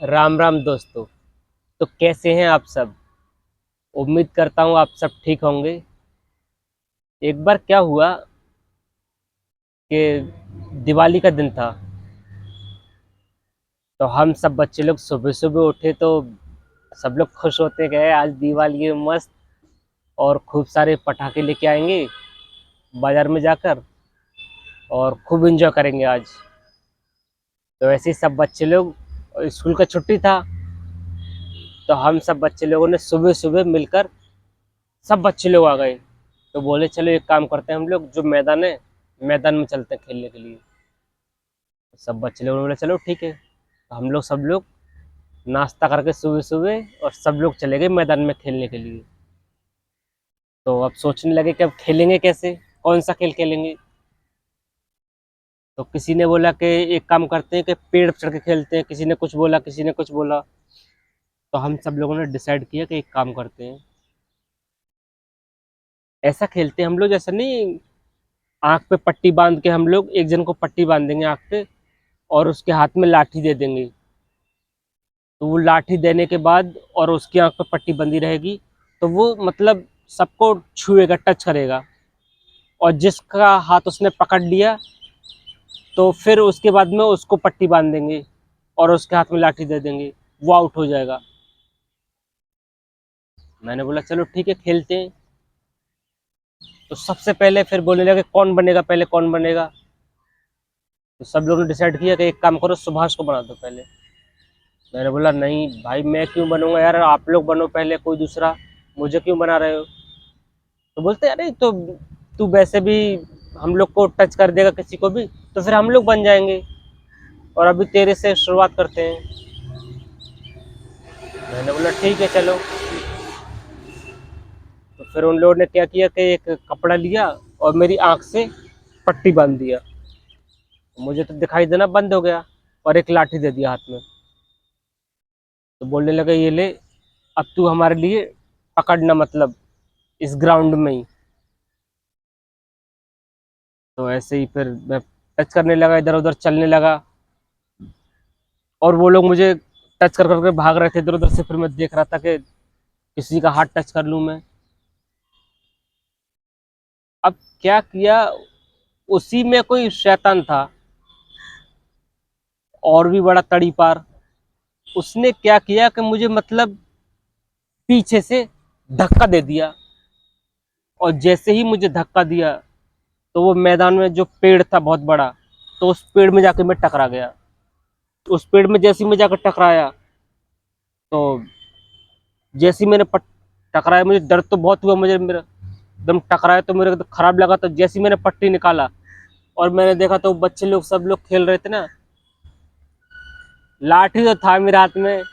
राम राम दोस्तों। तो कैसे हैं आप सब? उम्मीद करता हूँ आप सब ठीक होंगे। एक बार क्या हुआ कि दिवाली का दिन था। तो हम सब बच्चे लोग सुबह सुबह उठे तो सब लोग खुश होते गए, आज दिवाली है मस्त, और खूब सारे पटाखे लेके आएंगे बाजार में जाकर और खूब एंजॉय करेंगे आज। तो ऐसे ही सब बच्चे लोग, स्कूल का छुट्टी था, तो हम सब बच्चे लोगों ने सुबह सुबह मिलकर सब बच्चे लोग आ गए। तो बोले चलो एक काम करते हैं, हम लोग जो मैदान है, मैदान में चलते हैं खेलने के लिए। सब बच्चे लोगों ने बोला चलो ठीक है। तो हम लोग सब लोग नाश्ता करके सुबह सुबह और सब लोग चले गए मैदान में खेलने के लिए। तो अब सोचने लगे कि अब खेलेंगे कैसे, कौन सा खेल खेलेंगे। तो किसी ने बोला कि एक काम करते हैं कि पेड़ पर चढ़ के खेलते हैं, किसी ने कुछ बोला, किसी ने कुछ बोला। तो हम सब लोगों ने डिसाइड किया कि एक काम करते हैं, ऐसा खेलते हैं हम लोग, जैसा नहीं, आंख पे पट्टी बांध के हम लोग एक जन को पट्टी बांध देंगे आंख पे और उसके हाथ में लाठी दे देंगे। तो वो लाठी देने के बाद और उसकी आंख पे पट्टी बंधी रहेगी, तो वो मतलब सबको छुएगा, टच करेगा। और जिसका हाथ उसने पकड़ लिया, तो फिर उसके बाद में उसको पट्टी बांध देंगे और उसके हाथ में लाठी दे देंगे, वो आउट हो जाएगा। मैंने बोला चलो ठीक है खेलते हैं। तो सबसे पहले फिर बोलने लगे कौन बनेगा पहले, कौन बनेगा। तो सब लोगों ने डिसाइड किया कि एक काम करो, सुभाष को बना दो पहले। मैंने बोला नहीं भाई, मैं क्यों बनूंगा यार, आप लोग बनो पहले कोई दूसरा, मुझे क्यों बना रहे हो। तो बोलते अरे तो तू वैसे भी हम लोग को टच कर देगा किसी को भी, तो फिर हम लोग बन जाएंगे, और अभी तेरे से शुरुआत करते हैं। मैंने बोला ठीक है चलो। तो फिर उन लोगों ने क्या किया कि एक कपड़ा लिया और मेरी आंख से पट्टी बांध दिया। मुझे तो दिखाई देना बंद हो गया, और एक लाठी दे दिया हाथ में। तो बोलने लगे ये ले, अब तू हमारे लिए पकड़ना, मतलब इस ग्राउंड में ही। तो ऐसे ही फिर मैं टच करने लगा, इधर उधर चलने लगा, और वो लोग मुझे टच कर करके भाग रहे थे इधर उधर से। फिर मैं देख रहा था कि किसी का हाथ टच कर लूं मैं। अब क्या किया, उसी में कोई शैतान था और भी बड़ा तड़ी पार। उसने क्या किया कि मुझे मतलब पीछे से धक्का दे दिया। और जैसे ही मुझे धक्का दिया, तो वो मैदान में जो पेड़ था बहुत बड़ा, तो उस पेड़ में जाके मैं टकरा गया। उस पेड़ में जैसे ही मैं जाकर टकराया, तो जैसे ही मैंने टकराया, मुझे दर्द तो बहुत हुआ, मुझे मेरा एकदम टकराया तो मेरे को तो खराब लगा। तो जैसे ही मैंने पट्टी निकाला और मैंने देखा, तो बच्चे लोग सब लोग खेल रहे थे ना, लाठी तो था मेरे हाथ में।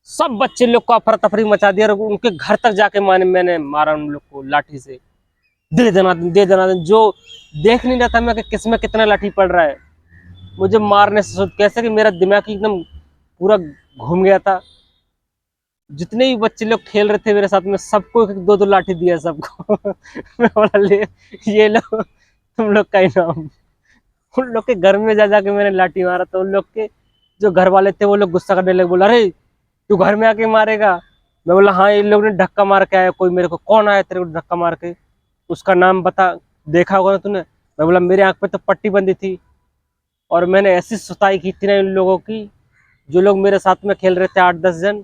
सब बच्चे लोग को अफरा तफरी मचा दिया और उनके घर तक जाके मैंने मारा उन लोग को लाठी से। दे देना दे देना, जो देख नहीं रहा था मैं कि किसमें कितना लाठी पड़ रहा है। मुझे मारने से कैसे कि मेरा दिमाग एकदम पूरा घूम गया था। जितने भी बच्चे लोग खेल रहे थे मेरे साथ में, सबको एक दो दो लाठी दिया सबको। मैं बोला ले, ये लो तुम लोग का इनाम। उन लोग के घर में जा जाके मैंने लाठी मारा, तो उन लोग के जो घर वाले थे वो लोग गुस्सा करने लगे, बोला अरे तू घर में आके मारेगा। मैं बोला हाँ, इन लोग ने धक्का मार के आया कोई मेरे को, कौन आया तेरे को धक्का मार के, उसका नाम बता, देखा होगा ना तूने। मैं बोला मेरे आंख पे तो पट्टी बंदी थी, और मैंने ऐसी सुताई की थी ना इन लोगों की, जो लोग मेरे साथ में खेल रहे थे 8-10 जन,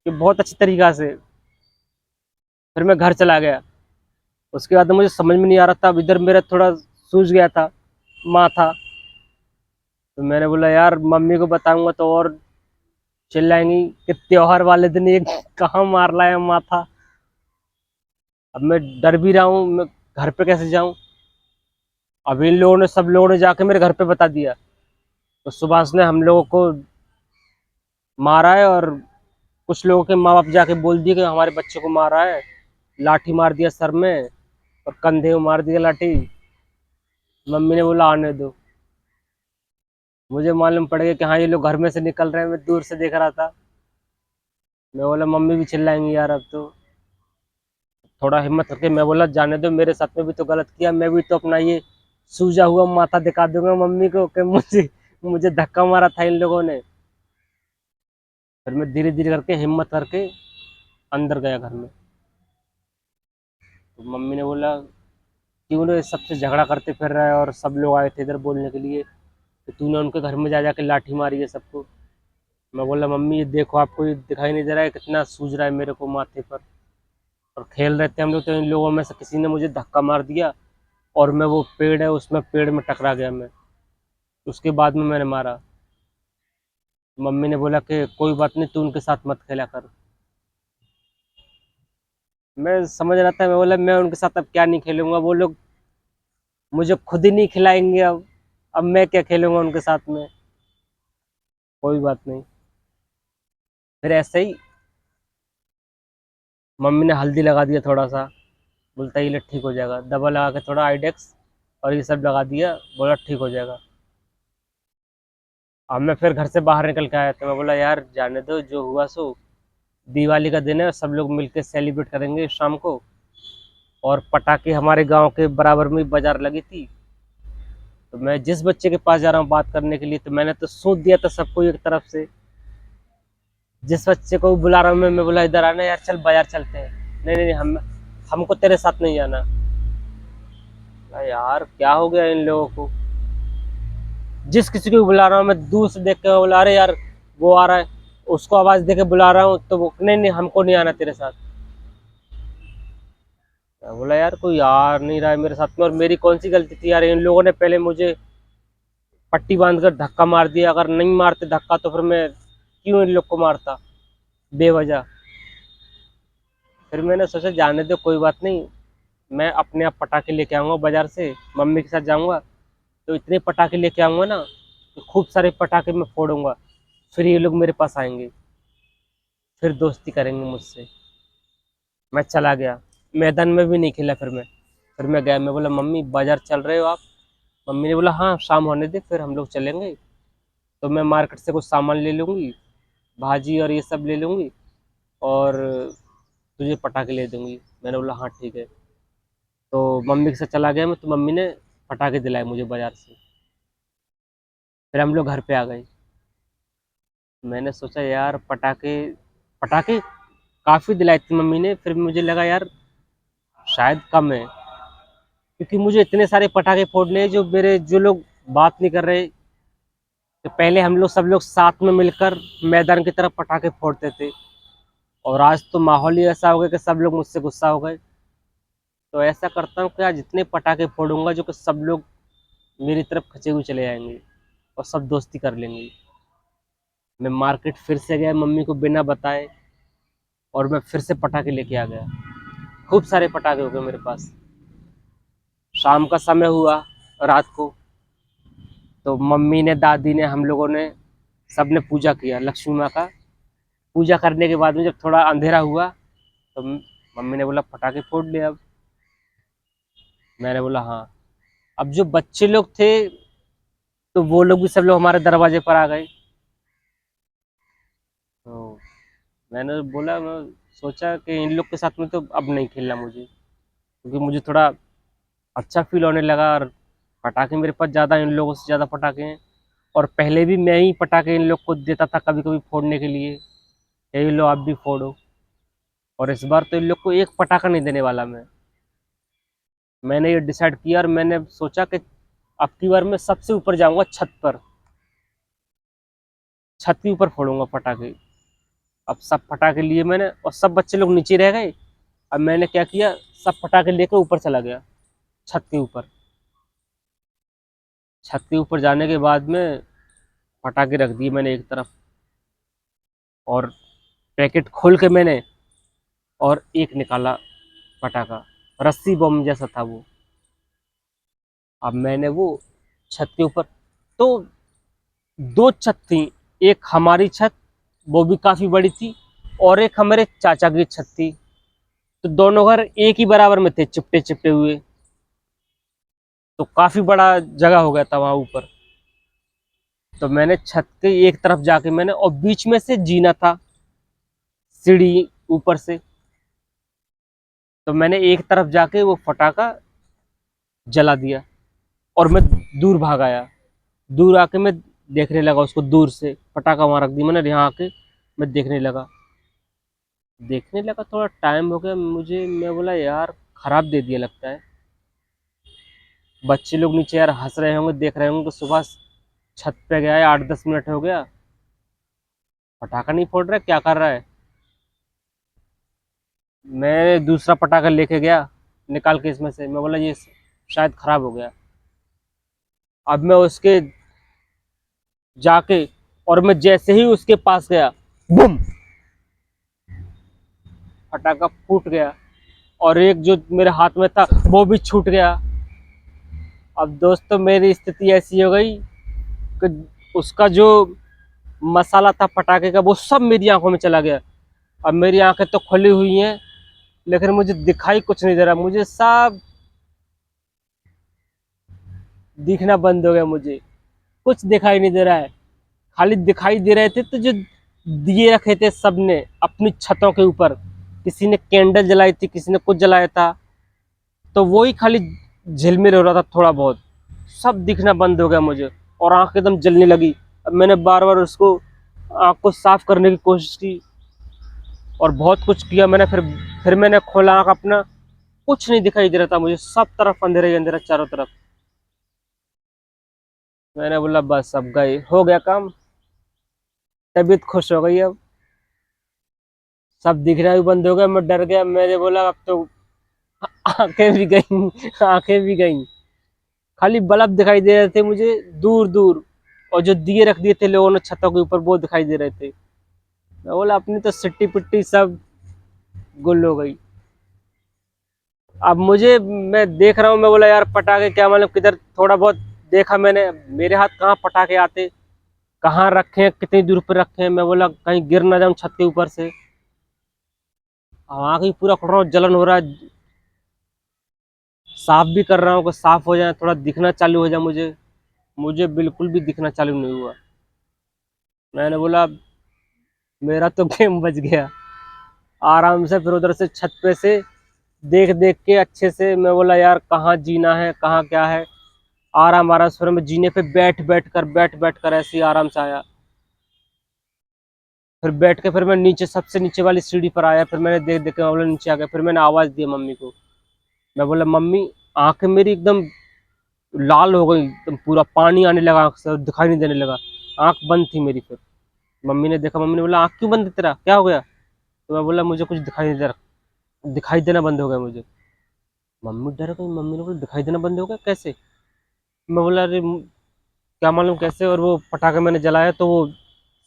कि बहुत अच्छी तरीका से। फिर मैं घर चला गया। उसके बाद मुझे समझ में नहीं आ रहा था, अब इधर मेरा थोड़ा सूझ गया था माथा। तो मैंने बोला यार मम्मी को बताऊंगा तो और चिल्लाएंगी कि त्योहार वाले दिन ये कहाँ मार लाया माथा। अब मैं डर भी रहा हूँ, मैं घर पे कैसे जाऊं। अब इन लोगों ने, सब लोगों ने जाके मेरे घर पे बता दिया। तो सुभाष ने हम लोगों को मारा है, और कुछ लोगों के माँ बाप जाके बोल दिए कि हमारे बच्चे को मारा है, लाठी मार दिया सर में और कंधे में मार दिया लाठी। मम्मी ने बोला आने दो। मुझे मालूम पड़ गया कि हाँ ये लोग घर में से निकल रहे हैं, मैं दूर से देख रहा था। मैं बोला मम्मी भी चिल्लाएंगी यार अब तो। थोड़ा हिम्मत करके मैं बोला जाने दो, मेरे साथ में भी तो गलत किया, मैं भी तो अपना ये सूजा हुआ माथा दिखा दूंगा मम्मी को कि मुझे धक्का मारा था इन लोगों ने। फिर मैं धीरे धीरे करके हिम्मत करके अंदर गया घर में। तो मम्मी ने बोला क्यों ना इस सबसे झगड़ा करते फिर रहा है, और सब लोग आए थे इधर बोलने के लिए कि तूने उनके घर में जा जाके लाठी मारी है सबको। मैं बोला मम्मी ये देखो, आपको ये दिखाई नहीं दे रहा है कितना सूज रहा है मेरे को माथे पर। और खेल रहे थे हम लोग, तो इन लोगों में से किसी ने मुझे धक्का मार दिया और मैं वो पेड़ है उसमें पेड़ में टकरा गया मैं। उसके बाद में मैंने मारा। मम्मी ने बोला कि कोई बात नहीं, तू उनके साथ मत खेला कर। मैं समझ रहा था, मैं बोला मैं उनके साथ अब क्या नहीं खेलूंगा, वो लोग मुझे खुद ही नहीं खिलाएंगे अब मैं क्या खेलूंगा उनके साथ में। कोई बात नहीं। फिर ऐसे ही मम्मी ने हल्दी लगा दिया थोड़ा सा, बोलता ये ले ठीक हो जाएगा। दवा लगा के थोड़ा आइडेक्स और ये सब लगा दिया, बोला ठीक हो जाएगा। अब मैं फिर घर से बाहर निकल के आया, तो मैं बोला यार जाने दो, जो हुआ सो। दिवाली का दिन है, सब लोग मिलकर सेलिब्रेट करेंगे शाम को। और पटाखे हमारे गांव के बराबर में ही बाजार लगी थी। तो मैं जिस बच्चे के पास जा रहा हूँ बात करने के लिए, तो मैंने तो सोच दिया था सबको एक तरफ से। जिस बच्चे को बुला रहा हूँ मैं बोला इधर आना यार, चल बाजार चलते हैं। नहीं नहीं नहीं, हमको तेरे साथ नहीं जाना। यार क्या हो गया इन लोगों को। जिस किसी को बुला रहा हूँ मैं दूर से देख के बुला रहे यार, वो आ रहा है, उसको आवाज दे के बुला रहा हूँ तो वो नहीं नहीं हमको नहीं आना तेरे साथ। मैं बोला यार कोई आ नहीं रहा है मेरे साथ में, और मेरी कौन सी गलती थी यार। इन लोगों ने पहले मुझे पट्टी बांध कर धक्का मार दिया, अगर नहीं मारते धक्का तो फिर मैं क्यों इन लोग को मारता बेवजह। फिर मैंने सोचा जाने दो कोई बात नहीं, मैं अपने आप पटाखे लेके आऊंगा बाजार से, मम्मी के साथ जाऊंगा तो इतने पटाखे लेके आऊंगा ना कि खूब सारे पटाखे मैं फोड़ूंगा। फिर ये लोग मेरे पास आएंगे, फिर दोस्ती करेंगे मुझसे। मैं चला गया, मैदान में भी नहीं खेला फिर मैं गया, मैं बोला मम्मी बाजार चल रहे हो आप। मम्मी ने बोला हाँ शाम होने दे फिर हम लोग चलेंगे, तो मैं मार्केट से कुछ सामान ले लूँगी, भाजी और ये सब ले लूँगी, और तुझे पटाखे ले दूँगी। मैंने बोला हाँ ठीक है। तो मम्मी के साथ चला गया मैं, तो मम्मी ने पटाखे दिलाए मुझे बाजार से। फिर हम लोग घर पे आ गए। मैंने सोचा यार पटाखे पटाखे काफ़ी दिलाए थे मम्मी ने, फिर मुझे लगा यार शायद कम है, क्योंकि मुझे इतने सारे पटाखे फोड़ने हैं जो मेरे जो लोग बात नहीं कर रहे। तो पहले हम लोग सब लोग साथ में मिलकर मैदान की तरफ पटाखे फोड़ते थे, और आज तो माहौल ही ऐसा हो गया कि सब लोग मुझसे गुस्सा हो गए। तो ऐसा करता हूँ कि आज इतने पटाखे फोड़ूंगा जो कि सब लोग मेरी तरफ खचे हुए चले जाएंगे और सब दोस्ती कर लेंगे। मैं मार्केट फिर से गया मम्मी को बिना बताए, और मैं फिर से पटाखे लेके आ गया। खूब सारे पटाखे हो गए मेरे पास। शाम का समय हुआ, रात को, तो मम्मी ने दादी ने हम लोगों ने सबने पूजा किया लक्ष्मी माँ का। पूजा करने के बाद में जब थोड़ा अंधेरा हुआ, तो मम्मी ने बोला पटाखे फोड़ ले अब। मैंने बोला हाँ। अब जो बच्चे लोग थे तो वो लोग भी सब लोग हमारे दरवाजे पर आ गए। तो मैंने बोला, मैं सोचा कि इन लोग के साथ में तो अब नहीं खेलना मुझे, क्योंकि मुझे थोड़ा अच्छा फील होने लगा, और पटाखे मेरे पास ज़्यादा, इन लोगों से ज़्यादा पटाखे हैं। और पहले भी मैं ही पटाखे इन लोग को देता था कभी कभी फोड़ने के लिए, यही लो आप भी फोड़ो। और इस बार तो इन लोग को एक पटाखा नहीं देने वाला मैं। मैंने ये डिसाइड किया, और मैंने सोचा कि अब की बार मैं सबसे ऊपर जाऊंगा छत पर, छत के ऊपर फोड़ूंगा पटाखे। अब सब पटाखे लिए मैंने, और सब बच्चे लोग नीचे रह गए। अब मैंने क्या किया, सब पटाखे लेकर ऊपर चला गया, छत के ऊपर। छत के ऊपर जाने के बाद में पटाखे रख दिए मैंने एक तरफ, और पैकेट खोल के मैंने और एक निकाला पटाखा, रस्सी बम जैसा था वो। अब मैंने वो छत के ऊपर, तो दो छत थी, एक हमारी छत, वो भी काफी बड़ी थी, और एक हमारे चाचा की छत थी। तो दोनों घर एक ही बराबर में थे, चिपटे चिपटे हुए। तो काफी बड़ा जगह हो गया था वहां ऊपर। तो मैंने छत के एक तरफ जाके मैंने, और बीच में से जीना था सीढ़ी ऊपर से, तो मैंने एक तरफ जाके वो पटाखा जला दिया, और मैं दूर भाग आया। दूर आके मैं देखने लगा उसको दूर से, पटाखा वहाँ रख दी मैंने, यहाँ आके मैं देखने लगा थोड़ा टाइम हो गया मुझे, मैं बोला यार खराब दे दिया लगता है। बच्चे लोग नीचे यार हंस रहे होंगे, देख रहे होंगे कि सुबह छत पे गया है, 8-10 मिनट हो गया, पटाखा नहीं फोड़ रहा है, क्या कर रहा है। मैं दूसरा पटाखा लेके गया, निकाल के इसमें से, मैं बोला ये शायद खराब हो गया। अब मैं उसके जाके, और मैं जैसे ही उसके पास गया, बुम, पटाखा फूट गया, और एक जो मेरे हाथ में था वो भी छूट गया। अब दोस्तों मेरी स्थिति ऐसी हो गई कि उसका जो मसाला था पटाखे का वो सब मेरी आंखों में चला गया। अब मेरी आंखें तो खुली हुई हैं, लेकिन मुझे दिखाई कुछ नहीं दे रहा, मुझे सब दिखना बंद हो गया, मुझे कुछ दिखाई नहीं दे रहा है। खाली दिखाई दे रहे थे तो जो दिए रखे थे सबने अपनी छतों के ऊपर, किसी ने कैंडल जलाई थी, किसी ने कुछ जलाया था, तो वही खाली झिलमिल हो रहा था थोड़ा बहुत, सब दिखना बंद हो गया मुझे, और आंख एकदम जलने लगी। अब मैंने बार बार उसको आंख को साफ करने की कोशिश की और बहुत कुछ किया मैंने, फिर मैंने खोला आंख अपना, कुछ नहीं दिखाई दे रहा था मुझे, सब तरफ अंधेरा ही अंधेरा चारों तरफ। मैंने बोला बस अब गए, हो गया काम, तबीयत खुश हो गई। अब सब दिखना भी बंद हो गया, मैं डर गया, मैंने बोला अब तो आंखें भी गई, आंखें भी गई, खाली बल्ब दिखाई दे रहे थे मुझे दूर दूर, और जो दिए रख दिए थे लोगों ने छतों के ऊपर वो दिखाई दे रहे थे। मैं बोला अपनी तो सिट्टी पिट्टी सब गुल हो गई। अब मुझे, मैं देख रहा हूँ, मैं बोला यार पटाखे क्या मालूम किधर, थोड़ा बहुत देखा मैंने, मेरे हाथ कहाँ पटाखे आते, कहाँ रखे हैं, कितनी दूर पर रखे हैं, मैं बोला कहीं गिर ना जाऊं छत के ऊपर से। आँख भी पूरा खुल रहा हूँ, जलन हो रहा है, साफ भी कर रहा हूँ कि साफ हो जाए, थोड़ा दिखना चालू हो जाए मुझे, मुझे बिल्कुल भी दिखना चालू नहीं हुआ। मैंने बोला मेरा तो गेम बच गया। आराम से फिर उधर से छत पे से देख देख के अच्छे से, मैं बोला यार कहाँ जीना है, कहाँ क्या है, आराम आराम से फिर मैं जीने पे बैठ बैठ कर ऐसे ही आराम से आया। फिर बैठ के फिर मैं नीचे, सबसे नीचे वाली सीढ़ी पर आया, फिर मैंने देख देख के मैं बोला नीचे आ गया, फिर मैंने आवाज़ दी मम्मी को। मैं बोला मम्मी, आंखें मेरी एकदम लाल हो गई, एकदम पूरा पानी आने लगा आंख से, दिखाई नहीं देने लगा, आंख बंद थी मेरी। फिर मम्मी ने देखा, मम्मी ने बोला आंख क्यों बंद है तेरा, क्या हो गया। तो मैं बोला मुझे कुछ दिखाई नहीं दे रहा, दिखाई देना बंद हो गया मुझे। मम्मी डर गई, मम्मी ने बोला दिखाई देना बंद हो गया कैसे। मैं बोला अरे क्या मालूम कैसे, और वो पटाखा मैंने जलाया तो वो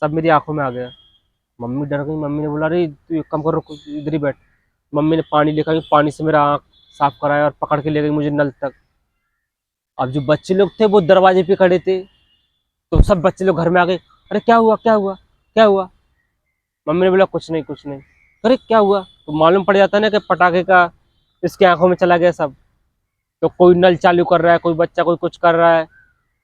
सब मेरी आंखों में आ गया। मम्मी डर गई, मम्मी ने बोला अरे तू एक काम कर, रुक इधर ही बैठ। मम्मी ने पानी लेकर पानी से मेरा आँख साफ कराया और पकड़ के ले गई मुझे नल तक। अब जो बच्चे लोग थे वो दरवाजे पे खड़े थे, तो सब बच्चे लोग घर में आ गए, अरे क्या हुआ क्या हुआ क्या हुआ। मम्मी ने बोला कुछ नहीं कुछ नहीं। अरे क्या हुआ, तो मालूम पड़ जाता है ना कि पटाखे का इसके आंखों में चला गया सब। तो कोई नल चालू कर रहा है, कोई बच्चा कोई कुछ कर रहा है,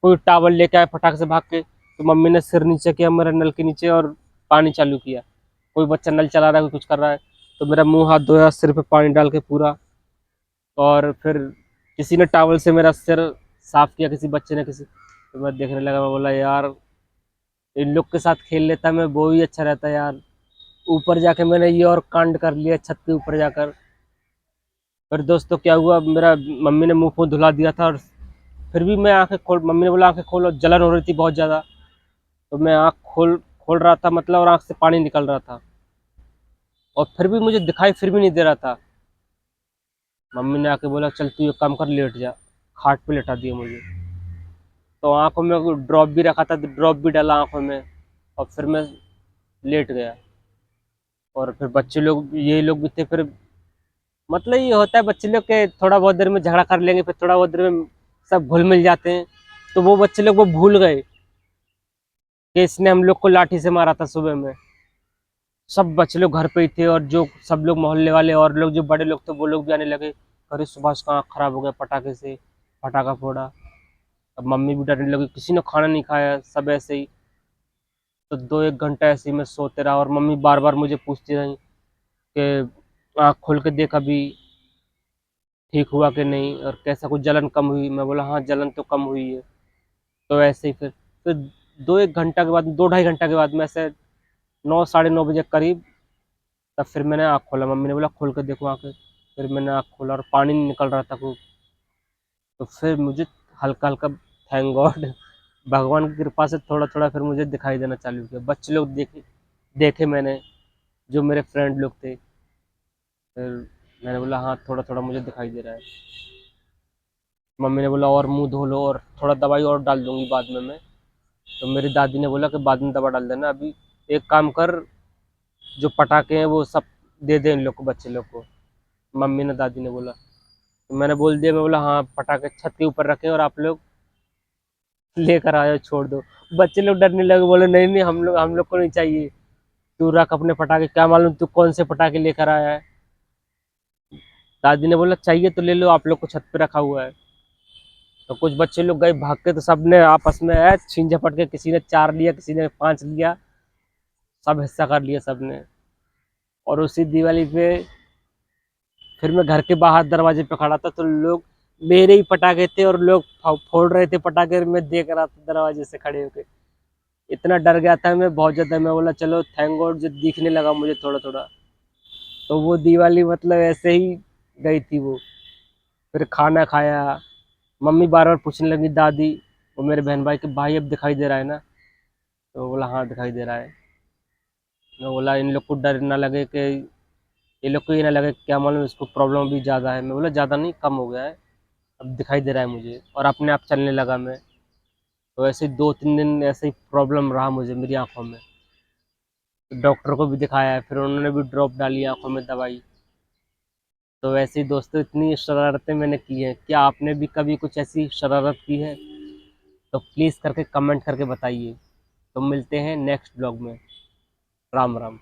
कोई टावल लेके आया फटाक से भाग के, तो मम्मी ने सिर नीचे किया मेरे नल के नीचे और पानी चालू किया। कोई बच्चा नल चला रहा है, कोई कुछ कर रहा है, तो मेरा मुंह हाथ धोया, सिर पे पानी डाल के पूरा, और फिर किसी ने टावल से मेरा सिर साफ किया, किसी बच्चे ने, किसी, तो मैं देखने लगा, मैं बोला यार इन लोग के साथ खेल लेता मैं, वो ही अच्छा रहता यार। ऊपर जाके मैंने ये और कांड कर लिया छत के ऊपर जाकर। फिर दोस्तों क्या हुआ, मेरा मम्मी ने मुंह फुंह धुला दिया था, और फिर भी मैं आंखें खोल, मम्मी ने बोला आंखें खोलो, जलन हो रही थी बहुत ज़्यादा, तो मैं आँख खोल खोल रहा था मतलब, और आँख से पानी निकल रहा था, और फिर भी मुझे दिखाई फिर भी नहीं दे रहा था। मम्मी ने आके बोला चल तू ये काम कर, लेट जा, खाट पे लेटा दिया मुझे। तो आंखों में ड्रॉप भी रखा था, तो ड्रॉप भी डाला आंखों में, और फिर मैं लेट गया। और फिर बच्चे लोग, ये लोग भी थे, फिर मतलब ये होता है बच्चे लोग के, थोड़ा बहुत देर में झगड़ा कर लेंगे, फिर थोड़ा बहुत देर में सब घुल मिल जाते हैं। तो वो बच्चे लोग वो भूल गए कि इसने हम लोग को लाठी से मारा था सुबह में। सब बच्चे लोग घर पे ही थे, और जो सब लोग मोहल्ले वाले और लोग जो बड़े लोग थे वो लोग भी आने लगे, अरे सुभाष का आँख खराब हो गया पटाखे से, पटाखा फोड़ा। अब मम्मी भी डरने लगी, किसी ने खाना नहीं खाया, सब ऐसे ही। तो 2-1 घंटा ऐसे ही मैं सोते रहा, और मम्मी बार बार मुझे पूछती रही कि आँख खोल के देख अभी ठीक हुआ कि नहीं, और कैसा कुछ जलन कम हुई। मैं बोला हाँ जलन तो कम हुई है। तो ऐसे ही फिर दो एक घंटा के बाद, 2 ढाई घंटा के बाद में ऐसे 9 साढ़े 9 बजे करीब, तब फिर मैंने आँख खोला। मम्मी ने बोला खोल के देखो आँखें। फिर मैंने आँख खोला और पानी नहीं निकल रहा था खूब। तो फिर मुझे हल्का हल्का, थैंक गॉड, भगवान की कृपा से थोड़ा थोड़ा फिर मुझे दिखाई देना चालू किया। बच्चे लोग देखे देखे मैंने, जो मेरे फ्रेंड लोग थे। फिर मैंने बोला हाँ थोड़ा थोड़ा मुझे दिखाई दे रहा है। मम्मी ने बोला और मुंह धो लो और थोड़ा दवाई और डाल दूंगी बाद में मैं। तो मेरी दादी ने बोला कि बाद में दवा डाल देना, अभी एक काम कर, जो पटाखे हैं वो सब दे दे इन लोग को, बच्चे लोग को। मम्मी ने, दादी ने बोला। तो मैंने बोल दिया, मैं बोला हाँ पटाखे छत के ऊपर रखे और आप लोग लेकर आए, छोड़ दो। बच्चे लोग डरने लगे, बोले नहीं नहीं, हम लोग को नहीं चाहिए, तू रख अपने पटाखे, क्या मालूम तू कौन से पटाखे लेकर आया है। दादी ने बोला चाहिए तो ले लो, आप लोग को छत पे रखा हुआ है। तो कुछ बच्चे लोग गए भाग के, तो सबने आपस में है छीन झपट के, किसी ने 4 लिया, किसी ने 5 लिया, सब हिस्सा कर लिया सबने। और उसी दिवाली पे फिर मैं घर के बाहर दरवाजे पे खड़ा था, तो लोग, मेरे ही पटाखे थे और लोग फोड़ रहे थे पटाखे, और मैं देख रहा था दरवाजे से खड़े होके। इतना डर गया था मैं बहुत ज्यादा। मैं बोला चलो थैंक गॉड जो दिखने लगा मुझे थोड़ा थोड़ा। तो वो दिवाली मतलब ऐसे ही गई थी वो। फिर खाना खाया। मम्मी बार बार पूछने लगी, दादी वो मेरे बहन भाई के, भाई अब दिखाई दे रहा है ना? तो बोला हाँ दिखाई दे रहा है। मैं बोला इन लोग को डर ना लगे कि, ये लोग को ये ना लगे कि क्या मालूम इसको प्रॉब्लम भी ज़्यादा है। मैं बोला ज़्यादा नहीं, कम हो गया है, अब दिखाई दे रहा है मुझे, और अपने आप चलने लगा मैं। तो ऐसे 2 3 दिन ऐसे ही प्रॉब्लम रहा मुझे मेरी आंखों में। तो डॉक्टर को भी दिखाया है, फिर उन्होंने भी ड्रॉप डाली आंखों में दवाई। तो वैसे ही दोस्तों इतनी शरारतें मैंने की हैं। क्या आपने भी कभी कुछ ऐसी शरारत की है? तो प्लीज़ करके कमेंट करके बताइए। तो मिलते हैं नेक्स्ट ब्लॉग में। राम राम।